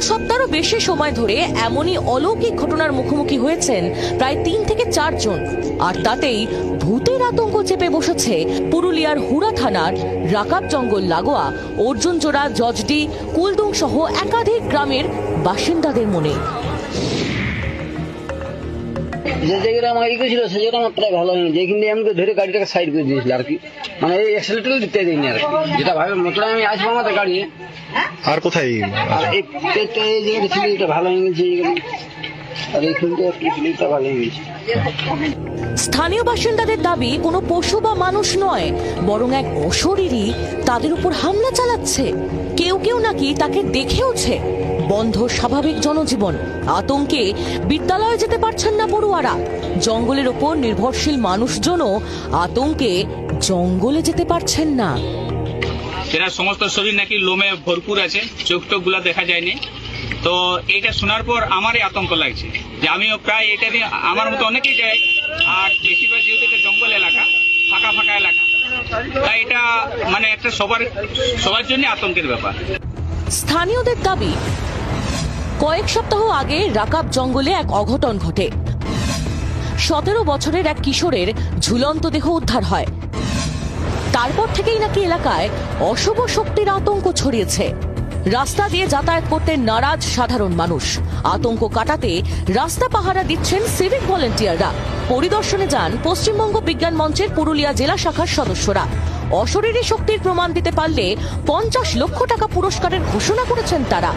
সপ্তাহেরও বেশি সময় ধরে এমনই অলৌকিক ঘটনার মুখোমুখি হয়েছেন প্রায় 3 থেকে 4 জন। আর তাতেই ভূতের আতঙ্ক চেপে বসেছে পুরুলিয়ার হুড়া থানার রাকাব জঙ্গল লাগোয়া অর্জুনজোড়া, জজডি, কুলদুং সহ একাধিক গ্রামের বাসিন্দাদের মনে। যে জায়গাটা আমার ছিল সেই জায়গাটা আমার প্রায় ভালো হয়নি, যেখানে আমাকে ধরে গাড়িটাকে সাইড করে দিয়েছিল আর কি, মানে এই অ্যাক্সিলেটরও দিতে দেয়নি আর কি, যেটা ভাবে মতলব আমি আসবো আমাদের গাড়ি। আর কোথায় আর এই জায়গাটা ছিল এটা ভালো হয়ে গেছে, আর এইখানটা ছিল ভালো হয়ে গেছে। স্থানীয় বাসিন্দাদের দাবি কোনো পশু বা মানুষ নয়, বরং এক অশরীরই তাদের উপর হামলা চালাচ্ছে। কেউ কেউ নাকি তাকে দেখেওছে। বন্ধ স্বাভাবিক জনজীবন, আতঙ্কে বিদ্যালয়ে যেতে পারছেন না পড়ুয়ারা। জঙ্গলের ওপর নির্ভরশীল মানুষজনও আতঙ্কে জঙ্গলে যেতে পারছেন না। এরা সমস্ত শরীর নাকি লোমে ভরপুর আছে, চোখ টোক গুলা দেখা যায়নি। তো এইটা শোনার পর আমারই আতঙ্ক লাগছে যে আমিও প্রায় এটা নিয়ে আমার মতো অনেকেই যায়, আর বেশিরভাগ যেহেতু এটা জঙ্গল এলাকা, ফাঁকা ফাঁকা এলাকা, তাই এটা মানে একটা সবার জন্য আতঙ্কের ব্যাপার। স্থানীয়দের দাবি, কয়েক সপ্তাহ আগে রাকাব জঙ্গলে এক অঘটন ঘটে। 17 বছরের এক কিশোরের ঝুলন্ত দেহ উদ্ধার হয়। তারপর থেকেই নাকি এলাকায় অশুভ শক্তির আতঙ্ক ছড়িয়েছে। রাস্তা দিয়ে যাতায়াত করতে নারাজ সাধারণ মানুষ। আতঙ্ক কাটাতে রাস্তা পাহারা দিচ্ছেন সিভিক ভলেন্টিয়াররা। পরিদর্শনে যান পশ্চিমবঙ্গ বিজ্ঞান মঞ্চের পুরুলিয়া জেলা শাখার সদস্যরা। অশরীরী শক্তির প্রমাণ দিতে পারলে 50 লক্ষ টাকা পুরস্কারের ঘোষণা করেছেন তারা।